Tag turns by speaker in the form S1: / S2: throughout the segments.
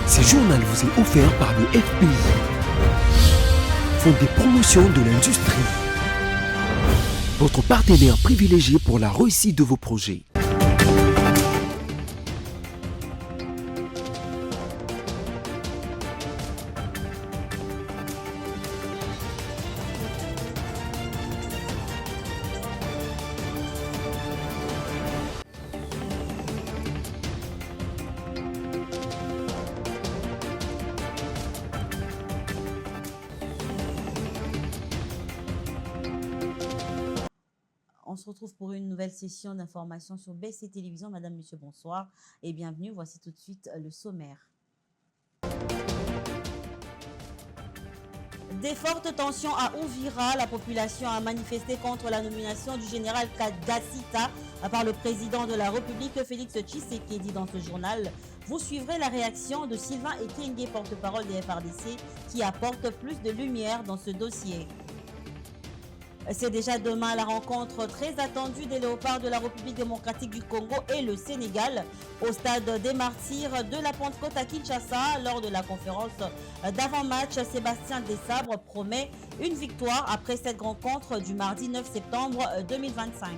S1: Ce journal vous est offert par le FPI, Fonds des promotions de l'industrie, votre partenaire privilégié pour la réussite de vos projets.
S2: On se retrouve pour une nouvelle session d'information sur BC Télévision. Madame, Monsieur, bonsoir et bienvenue. Voici tout de suite le sommaire. Des fortes tensions à Uvira. La population a manifesté contre la nomination du général Gassita par le président de la République, Félix Tshisekedi. Dans ce journal, vous suivrez la réaction de Sylvain Ekenge, porte-parole des FRDC, qui apporte plus de lumière dans ce dossier. C'est déjà demain la rencontre très attendue des Léopards de la République démocratique du Congo et le Sénégal au stade des Martyrs de la Pentecôte à Kinshasa. Lors de la conférence d'avant-match, Sébastien Desabre promet une victoire après cette rencontre du mardi 9 septembre 2025.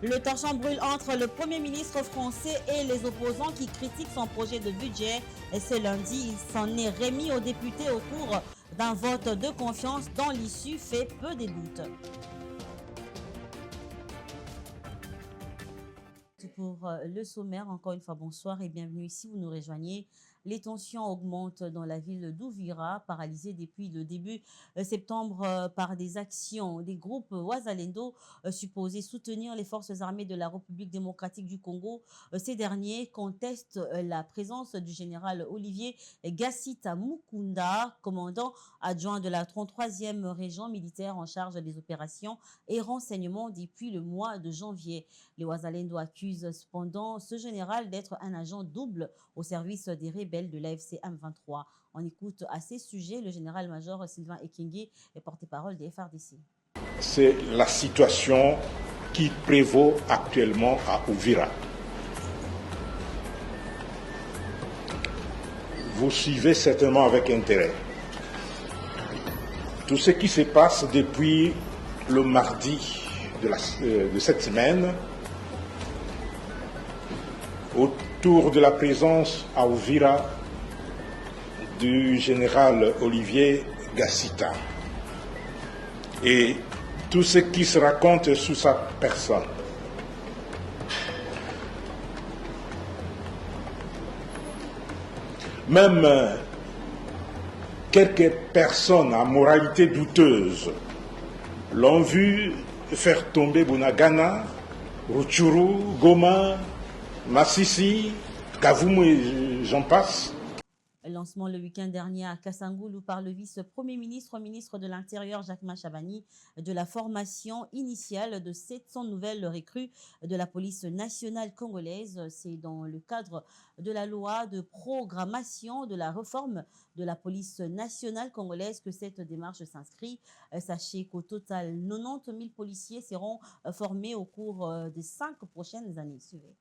S2: Le torchon brûle entre le Premier ministre français et les opposants qui critiquent son projet de budget. Et ce lundi, il s'en est remis aux députés au cours d'un vote de confiance dont l'issue fait peu de doutes. Pour le sommaire, encore une fois, bonsoir et bienvenue ici, vous nous rejoignez. Les tensions augmentent dans la ville d'Uvira, paralysée depuis le début septembre par des actions des groupes Wazalendo supposés soutenir les forces armées de la République démocratique du Congo. Ces derniers contestent la présence du général Olivier Gassita Mukunda, commandant adjoint de la 33e région militaire en charge des opérations et renseignements depuis le mois de janvier. Les Wazalendo accusent cependant ce général d'être un agent double au service des rebelles de l'AFC M23. On écoute à ces sujets le général-major Sylvain Ekenge, porte-parole des FRDC.
S3: C'est la situation qui prévaut actuellement à Uvira. Vous suivez certainement avec intérêt tout ce qui se passe depuis le mardi de cette semaine autour de la présence à Uvira du général Olivier Gassita et tout ce qui se raconte sous sa personne. Même quelques personnes à moralité douteuse l'ont vu faire tomber Bunagana, Rutshuru, Goma, Massissi, Kavumu et j'en passe.
S2: Lancement le week-end dernier à Kassangoulou par le vice-premier ministre, ministre de l'Intérieur Jacques Machabani, de la formation initiale de 700 nouvelles recrues de la police nationale congolaise. C'est dans le cadre de la loi de programmation de la réforme de la police nationale congolaise que cette démarche s'inscrit. Sachez qu'au total, 90 000 policiers seront formés au cours des 5 prochaines années. Suivez.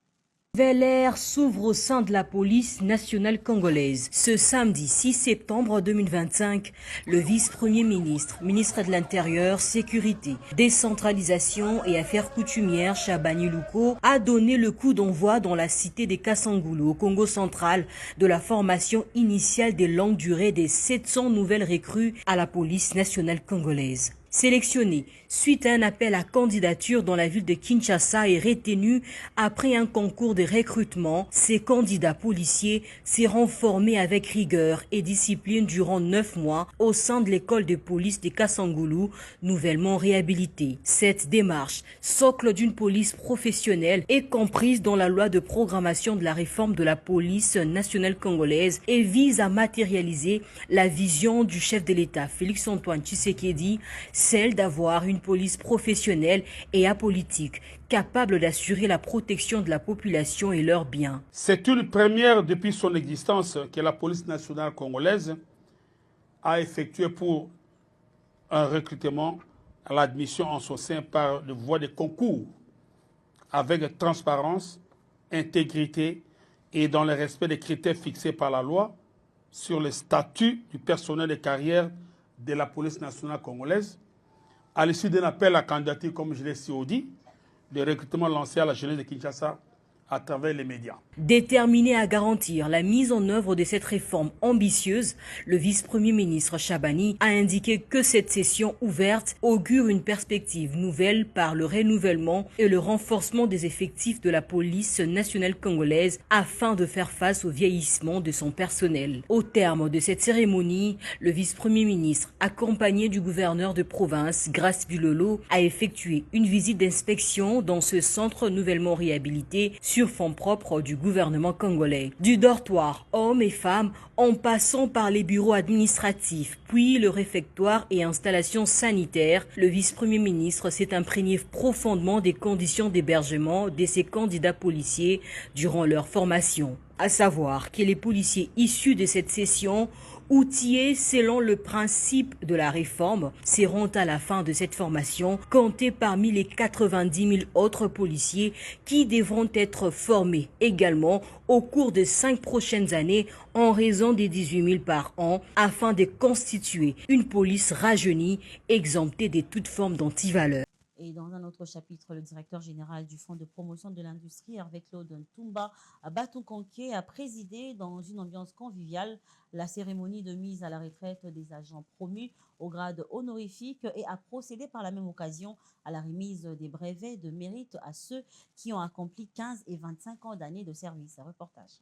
S4: Nouvelle ère s'ouvre au sein de la police nationale congolaise. Ce samedi 6 septembre 2025, le vice-premier ministre, ministre de l'Intérieur, Sécurité, Décentralisation et Affaires coutumières, Chabani Louko, a donné le coup d'envoi dans la cité des Kassangoulou, au Congo central, de la formation initiale des longues durées des 700 nouvelles recrues à la police nationale congolaise. Sélectionné suite à un appel à candidature dans la ville de Kinshasa et retenu après un concours de recrutement, ces candidats policiers seront formés avec rigueur et discipline durant 9 mois au sein de l'école de police de Kassangoulou, nouvellement réhabilitée. Cette démarche, socle d'une police professionnelle, est comprise dans la loi de programmation de la réforme de la police nationale congolaise et vise à matérialiser la vision du chef de l'État, Félix-Antoine Tshisekedi, celle d'avoir une police professionnelle et apolitique, capable d'assurer la protection de la population et leurs biens.
S5: C'est une première depuis son existence que la police nationale congolaise a effectué pour un recrutement à l'admission en son sein par le voie des concours, avec transparence, intégrité et dans le respect des critères fixés par la loi sur le statut du personnel de carrière de la police nationale congolaise, à l'issue d'un appel à candidature, comme je l'ai dit, de recrutement lancé à la jeunesse de Kinshasa à travers les médias.
S4: Déterminé à garantir la mise en œuvre de cette réforme ambitieuse, le vice-premier ministre Chabani a indiqué que cette session ouverte augure une perspective nouvelle par le renouvellement et le renforcement des effectifs de la police nationale congolaise afin de faire face au vieillissement de son personnel. Au terme de cette cérémonie, le vice-premier ministre, accompagné du gouverneur de province, Grace Bilolo, a effectué une visite d'inspection dans ce centre nouvellement réhabilité sur fonds propres du gouvernement congolais. Du dortoir, hommes et femmes, en passant par les bureaux administratifs, puis le réfectoire et installations sanitaires, le vice-premier ministre s'est imprégné profondément des conditions d'hébergement de ces candidats policiers durant leur formation. À savoir que les policiers issus de cette session, outillés selon le principe de la réforme, seront à la fin de cette formation comptés parmi les 90 000 autres policiers qui devront être formés également au cours des 5 prochaines années en raison des 18 000 par an afin de constituer une police rajeunie exemptée de toute forme d'antivaleur.
S2: Et dans un autre chapitre, le directeur général du Fonds de promotion de l'industrie, Hervé Claude Ntumba Batukonke, a présidé dans une ambiance conviviale la cérémonie de mise à la retraite des agents promus au grade honorifique et a procédé par la même occasion à la remise des brevets de mérite à ceux qui ont accompli 15 et 25 ans d'années de service. Reportage.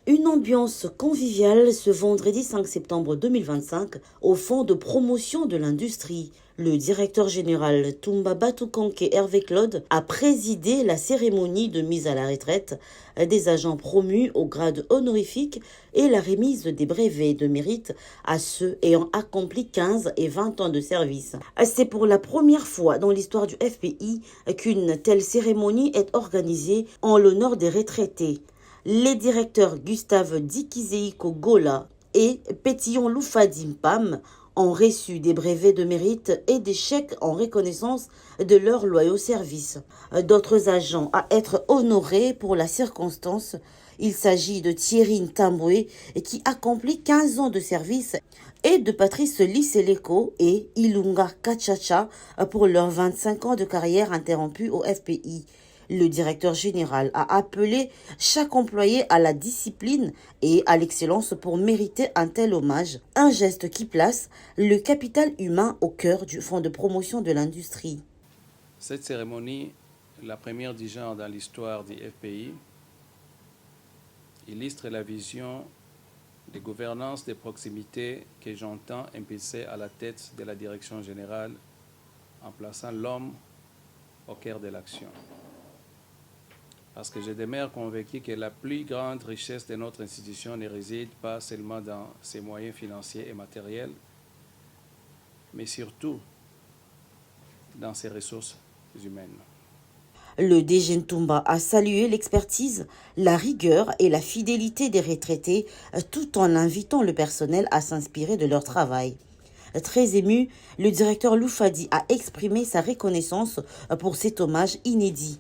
S6: Une ambiance conviviale ce vendredi 5 septembre 2025 au Fonds de promotion de l'industrie. Le directeur général Ntumba Batukonke Hervé Claude a présidé la cérémonie de mise à la retraite des agents promus au grade honorifique et la remise des brevets de mérite à ceux ayant accompli 15 et 20 ans de service. C'est pour la première fois dans l'histoire du FPI qu'une telle cérémonie est organisée en l'honneur des retraités. Les directeurs Gustave Dikizeiko Gola et Pétillon Loufadi Mpam ont reçu des brevets de mérite et des chèques en reconnaissance de leur loyaux service. D'autres agents à être honorés pour la circonstance, il s'agit de Thierry Ntamboué qui accomplit 15 ans de service et de Patrice Lisseleko et Ilunga Kachacha pour leurs 25 ans de carrière interrompus au FPI. Le directeur général a appelé chaque employé à la discipline et à l'excellence pour mériter un tel hommage, un geste qui place le capital humain au cœur du Fonds de promotion de l'industrie.
S7: Cette cérémonie, la première du genre dans l'histoire du FPI, illustre la vision de gouvernance de proximité que j'entends impulser à la tête de la direction générale en plaçant l'homme au cœur de l'action. Parce que je demeure convaincu que la plus grande richesse de notre institution ne réside pas seulement dans ses moyens financiers et matériels, mais surtout dans ses ressources humaines.
S6: Le DG Ntumba a salué l'expertise, la rigueur et la fidélité des retraités, tout en invitant le personnel à s'inspirer de leur travail. Très ému, le directeur Loufadi a exprimé sa reconnaissance pour cet hommage inédit.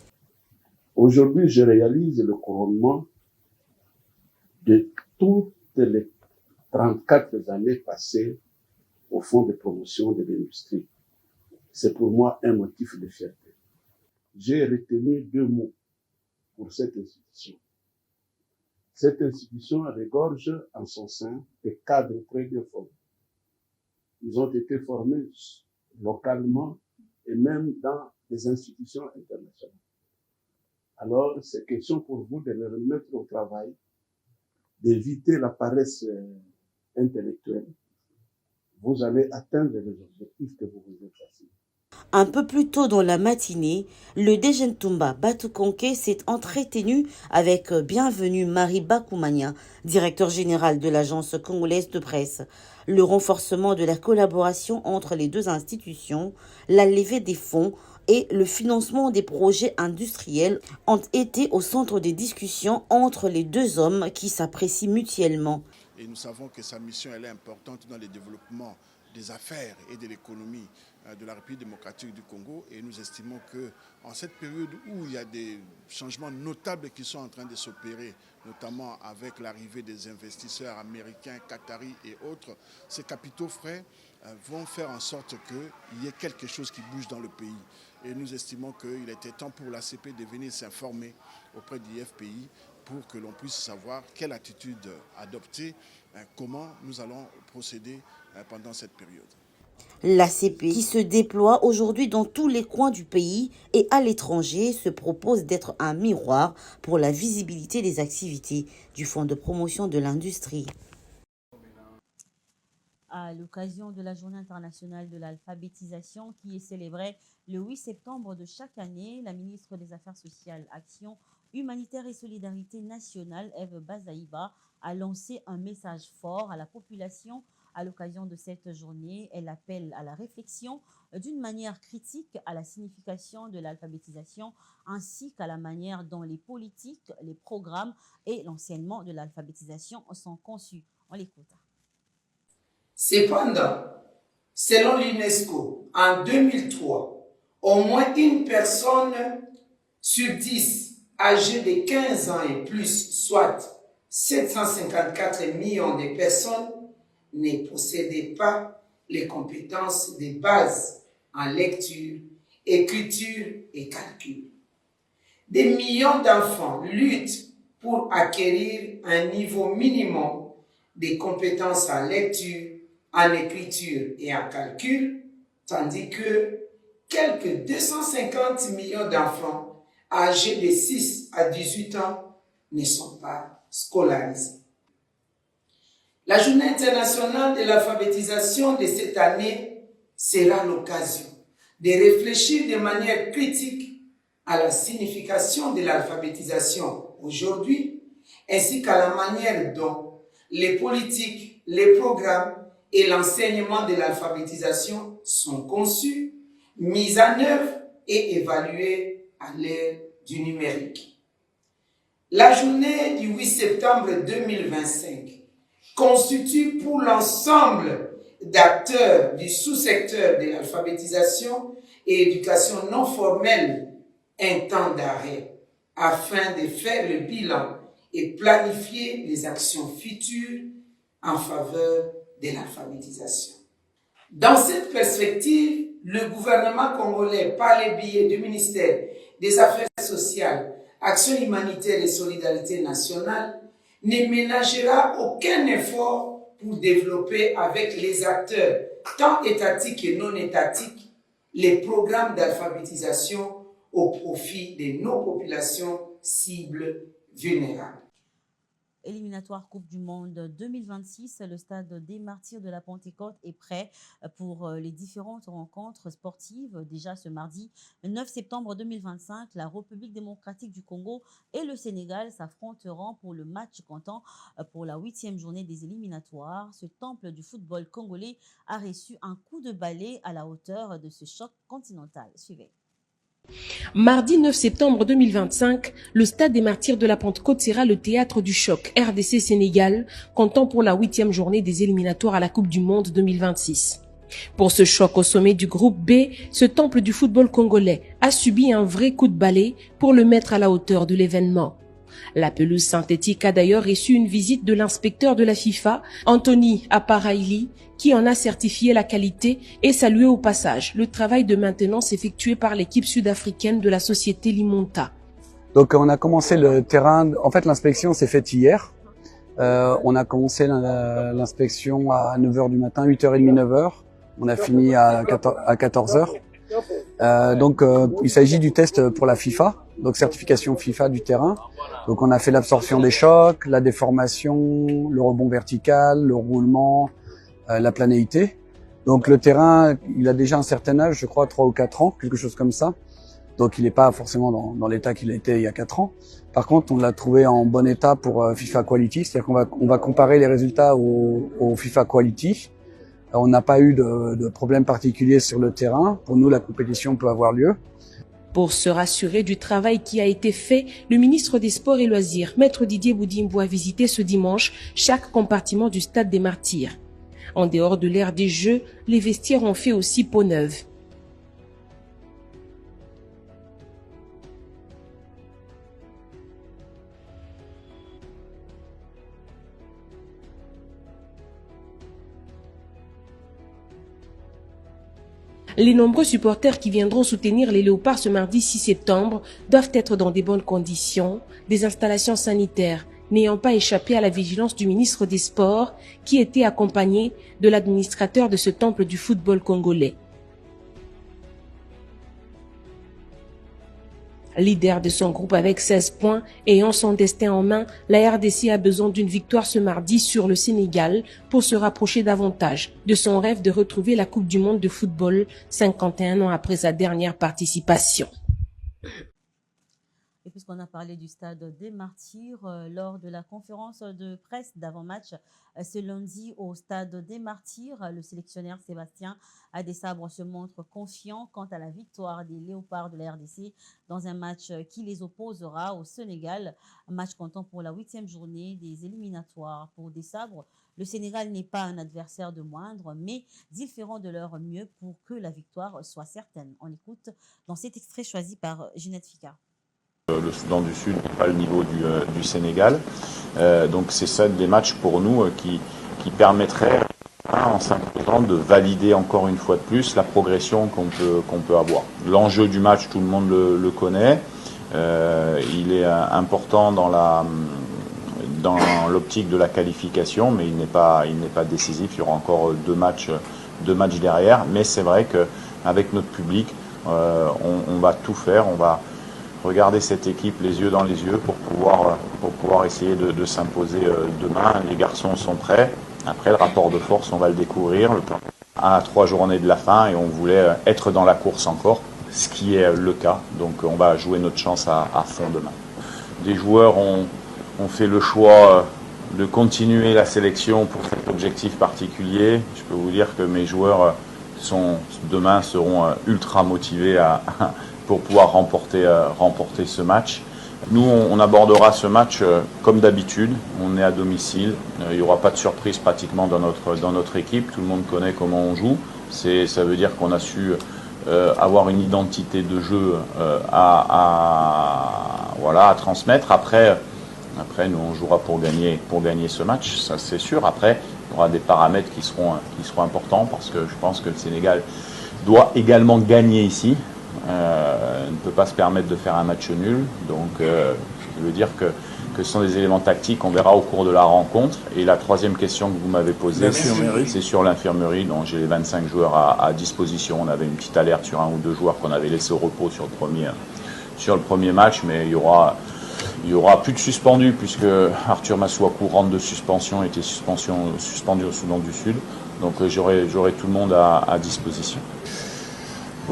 S8: Aujourd'hui, je réalise le couronnement de toutes les 34 années passées au Fonds de promotion de l'industrie. C'est pour moi un motif de fierté. J'ai retenu 2 mots pour cette institution. Cette institution regorge en son sein des cadres très bien formés. Ils ont été formés localement et même dans des institutions internationales. Alors, c'est question pour vous de les remettre au travail, d'éviter la paresse intellectuelle. Vous allez atteindre les objectifs que vous vous êtes fixés.
S6: Un peu plus tôt dans la matinée, le DG Ntumba Batukonke s'est entretenu avec Bienvenue Marie Bakoumania, directeur général de l'agence congolaise de presse. Le renforcement de la collaboration entre les deux institutions, la levée des fonds et le financement des projets industriels ont été au centre des discussions entre les deux hommes qui s'apprécient mutuellement.
S9: Et nous savons que sa mission elle est importante dans le développement des affaires et de l'économie de la République démocratique du Congo. Et nous estimons que en cette période où il y a des changements notables qui sont en train de s'opérer, notamment avec l'arrivée des investisseurs américains, qataris et autres, ces capitaux frais vont faire en sorte qu'il y ait quelque chose qui bouge dans le pays. Et nous estimons qu'il était temps pour l'ACP de venir s'informer auprès du FPI pour que l'on puisse savoir quelle attitude adopter, comment nous allons procéder pendant cette période.
S6: L'ACP, qui se déploie aujourd'hui dans tous les coins du pays et à l'étranger, se propose d'être un miroir pour la visibilité des activités du Fonds de promotion de l'industrie.
S2: À l'occasion de la Journée internationale de l'alphabétisation qui est célébrée le 8 septembre de chaque année, la ministre des Affaires sociales, Action humanitaire et solidarité nationale, Eve Bazaïba, a lancé un message fort à la population. À l'occasion de cette journée, elle appelle à la réflexion d'une manière critique à la signification de l'alphabétisation ainsi qu'à la manière dont les politiques, les programmes et l'enseignement de l'alphabétisation sont conçus. On l'écoute.
S10: Cependant, selon l'UNESCO, en 2003, au moins une personne sur 10 âgée de 15 ans et plus, soit 754 millions de personnes, ne possédaient pas les compétences de base en lecture, écriture et calcul. Des millions d'enfants luttent pour acquérir un niveau minimum de compétences en lecture, en écriture et en calcul, tandis que quelques 250 millions d'enfants âgés de 6 à 18 ans ne sont pas scolarisés. La Journée internationale de l'alphabétisation de cette année sera l'occasion de réfléchir de manière critique à la signification de l'alphabétisation aujourd'hui, ainsi qu'à la manière dont les politiques, les programmes et l'enseignement de l'alphabétisation sont conçus, mis en œuvre et évalués à l'ère du numérique. La journée du 8 septembre 2025 constitue pour l'ensemble d'acteurs du sous-secteur de l'alphabétisation et éducation non formelle un temps d'arrêt afin de faire le bilan et planifier les actions futures en faveur de l'alphabétisation. Dans cette perspective, le gouvernement congolais, par le biais du ministère des Affaires sociales, Action humanitaire et solidarité nationale, ne ménagera aucun effort pour développer avec les acteurs, tant étatiques et non étatiques, les programmes d'alphabétisation au profit de nos populations cibles vulnérables.
S2: Éliminatoire Coupe du Monde 2026, le stade des Martyrs de la Pentecôte est prêt pour les différentes rencontres sportives. Déjà ce mardi 9 septembre 2025, la République démocratique du Congo et le Sénégal s'affronteront pour le match comptant pour la 8e journée des éliminatoires. Ce temple du football congolais a reçu un coup de balai à la hauteur de ce choc continental. Suivez.
S11: Mardi 9 septembre 2025, le stade des Martyrs de la Pentecôte sera le théâtre du choc RDC-Sénégal, comptant pour la 8e journée des éliminatoires à la Coupe du Monde 2026. Pour ce choc au sommet du groupe B, ce temple du football congolais a subi un vrai coup de balai pour le mettre à la hauteur de l'événement. La pelouse synthétique a d'ailleurs reçu une visite de l'inspecteur de la FIFA, Anthony Aparaili, qui en a certifié la qualité et salué au passage le travail de maintenance effectué par l'équipe sud-africaine de la société Limonta.
S12: Donc on a commencé le terrain, en fait l'inspection s'est faite hier. On a commencé l'inspection à 9h du matin, 8h30, 9h. On a fini à 14h. Il s'agit du test pour la FIFA, donc certification FIFA du terrain. Donc on a fait l'absorption des chocs, la déformation, le rebond vertical, le roulement, la planéité. Donc le terrain, il a déjà un certain âge, je crois 3 ou 4 ans, quelque chose comme ça. Donc il n'est pas forcément dans l'état qu'il a été il y a 4 ans. Par contre, on l'a trouvé en bon état pour FIFA Quality, c'est-à-dire qu'on va comparer les résultats au FIFA Quality. On n'a pas eu de problème particulier sur le terrain. Pour nous, la compétition peut avoir lieu.
S11: Pour se rassurer du travail qui a été fait, le ministre des Sports et Loisirs, Maître Didier Boudimbo, a visité ce dimanche chaque compartiment du stade des Martyrs. En dehors de l'aire des Jeux, les vestiaires ont fait aussi peau neuve. Les nombreux supporters qui viendront soutenir les Léopards ce mardi 6 septembre doivent être dans des bonnes conditions, des installations sanitaires n'ayant pas échappé à la vigilance du ministre des Sports qui était accompagné de l'administrateur de ce temple du football congolais. Leader de son groupe avec 16 points, ayant son destin en main, la RDC a besoin d'une victoire ce mardi sur le Sénégal pour se rapprocher davantage de son rêve de retrouver la Coupe du Monde de football 51 ans après sa dernière participation.
S2: Et puisqu'on a parlé du stade des Martyrs, lors de la conférence de presse d'avant-match ce lundi au stade des Martyrs, le sélectionneur Sébastien Desabre se montre confiant quant à la victoire des Léopards de la RDC dans un match qui les opposera au Sénégal, un match comptant pour la 8e journée des éliminatoires. Pour Desabre, le Sénégal n'est pas un adversaire de moindre, mais ils feront de leur mieux pour que la victoire soit certaine. On écoute dans cet extrait choisi par Ginette Fika.
S13: Le Soudan du Sud n'est pas le niveau du Sénégal. Donc c'est ça des matchs pour nous qui permettraient, en s'imposant, de valider encore une fois de plus la progression qu'on peut avoir. L'enjeu du match, tout le monde le connaît. Il est important dans l'optique de la qualification, mais il n'est pas décisif. Il y aura encore deux matchs derrière. Mais c'est vrai qu'avec notre public, on va tout faire. On va regarder cette équipe les yeux dans les yeux pour pouvoir essayer de s'imposer demain. Les garçons sont prêts. Après, le rapport de force, on va le découvrir à 3 journées de la fin et on voulait être dans la course encore, ce qui est le cas. Donc on va jouer notre chance à fond demain. Des joueurs ont fait le choix de continuer la sélection pour cet objectif particulier. Je peux vous dire que mes joueurs demain seront ultra motivés pour pouvoir remporter ce match. Nous, on abordera ce match comme d'habitude. On est à domicile. Il n'y aura pas de surprise pratiquement dans notre équipe. Tout le monde connaît comment on joue. Ça veut dire qu'on a su avoir une identité de jeu à transmettre. Après, nous, on jouera pour gagner ce match, ça c'est sûr. Après, il y aura des paramètres qui seront importants parce que je pense que le Sénégal doit également gagner ici. Ne peut pas se permettre de faire un match nul. Donc, je veux dire que ce sont des éléments tactiques qu'on verra au cours de la rencontre. Et la troisième question que vous m'avez posée, c'est sur l'infirmerie. Donc, j'ai les 25 joueurs à disposition. On avait une petite alerte sur 1 ou 2 joueurs qu'on avait laissé au repos sur le premier match, mais il y aura plus de suspendus puisque Arthur Masuaku rentre de suspension, était suspendu au Soudan du Sud. Donc, j'aurai tout le monde à disposition.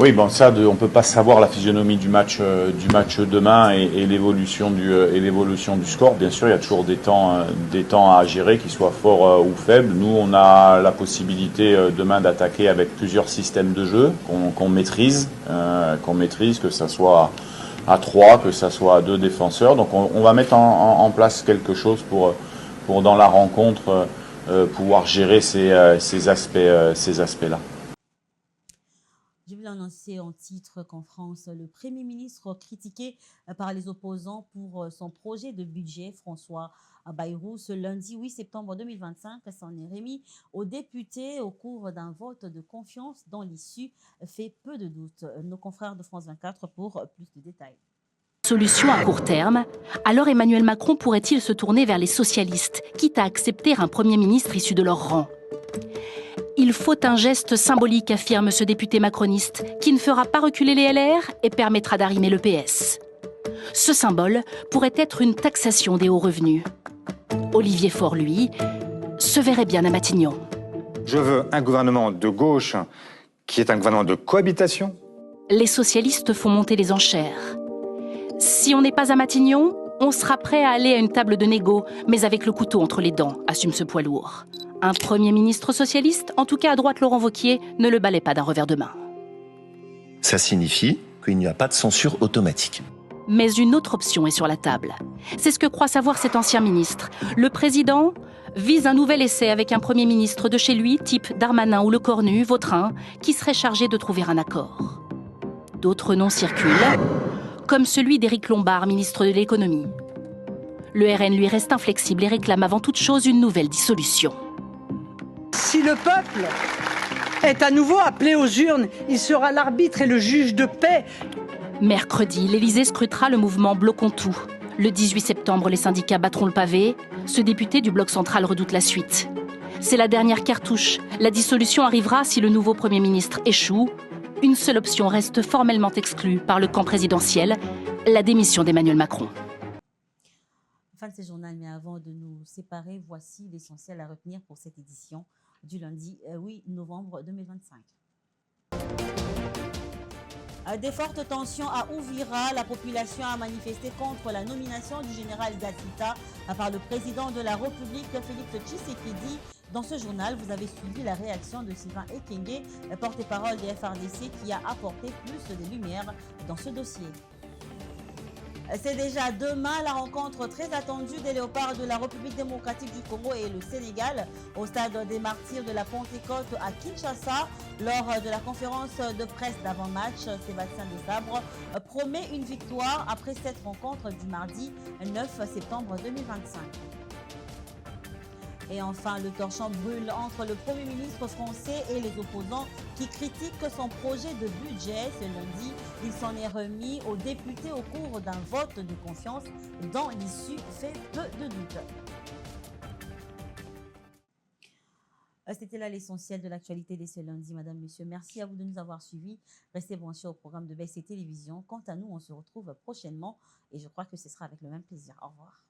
S13: Oui, bon, ça, on peut pas savoir la physionomie du match demain et l'évolution du score. Bien sûr, il y a toujours des temps à gérer, qu'ils soient forts ou faibles. Nous, on a la possibilité demain d'attaquer avec plusieurs systèmes de jeu qu'on maîtrise, que ça soit à 3, que ça soit à 2 défenseurs. Donc, on va mettre en place quelque chose pour dans la rencontre pouvoir gérer ces aspects-là.
S2: Je voulais annoncer en titre qu'en France, le Premier ministre critiqué par les opposants pour son projet de budget, François Bayrou, ce lundi 8 septembre 2025, s'en est remis aux députés au cours d'un vote de confiance dont l'issue fait peu de doute. Nos confrères de France 24 pour plus de détails.
S14: Solution à court terme, alors Emmanuel Macron pourrait-il se tourner vers les socialistes, quitte à accepter un Premier ministre issu de leur rang ? Il faut un geste symbolique, affirme ce député macroniste, qui ne fera pas reculer les LR et permettra d'arrimer le PS. Ce symbole pourrait être une taxation des hauts revenus. Olivier Faure, lui, se verrait bien à Matignon.
S15: Je veux un gouvernement de gauche qui est un gouvernement de cohabitation.
S14: Les socialistes font monter les enchères. Si on n'est pas à Matignon, on sera prêt à aller à une table de négo, mais avec le couteau entre les dents, assume ce poids lourd. Un Premier ministre socialiste, en tout cas à droite Laurent Wauquiez, ne le balaie pas d'un revers de main.
S16: Ça signifie qu'il n'y a pas de censure automatique.
S14: Mais une autre option est sur la table. C'est ce que croit savoir cet ancien ministre. Le président vise un nouvel essai avec un Premier ministre de chez lui, type Darmanin ou Lecornu, Vautrin, qui serait chargé de trouver un accord. D'autres noms circulent, comme celui d'Éric Lombard, ministre de l'économie. Le RN lui reste inflexible et réclame avant toute chose une nouvelle dissolution.
S17: Si le peuple est à nouveau appelé aux urnes. Il sera l'arbitre et le juge de paix.
S14: Mercredi, l'Élysée scrutera le mouvement Bloquons tout. Le 18 septembre, les syndicats battront le pavé. Ce député du bloc central redoute la suite. C'est la dernière cartouche. La dissolution arrivera si le nouveau Premier ministre échoue. Une seule option reste formellement exclue par le camp présidentiel, la démission d'Emmanuel Macron.
S2: Fin de ce journal, mais avant de nous séparer, voici l'essentiel à retenir pour cette édition du lundi 8 novembre 2025. Des fortes tensions à Uvira, la population a manifesté contre la nomination du général Gassita par le président de la République, Félix Tshisekedi. Dans ce journal, vous avez suivi la réaction de Sylvain Ekenge, porte-parole des FRDC, qui a apporté plus de lumière dans ce dossier. C'est déjà demain la rencontre très attendue des léopards de la République démocratique du Congo et le Sénégal au stade des martyrs de la Pentecôte à Kinshasa. Lors de la conférence de presse d'avant-match, Sébastien Desabre promet une victoire après cette rencontre du mardi 9 septembre 2025. Et enfin, le torchon brûle entre le Premier ministre français et les opposants qui critiquent son projet de budget. Ce lundi, il s'en est remis aux députés au cours d'un vote de confiance dont l'issue fait peu de doute. C'était là l'essentiel de l'actualité de ce lundi, Madame, Monsieur. Merci à vous de nous avoir suivis. Restez branchés au programme de BC Télévision. Quant à nous, on se retrouve prochainement et je crois que ce sera avec le même plaisir. Au revoir.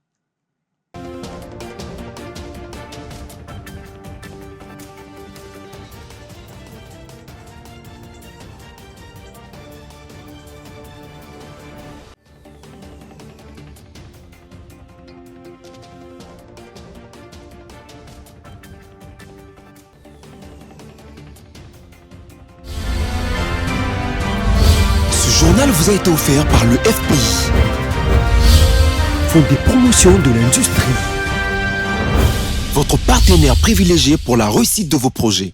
S1: Ce journal vous a été offert par le FPI, Fonds des promotions de l'industrie, votre partenaire privilégié pour la réussite de vos projets.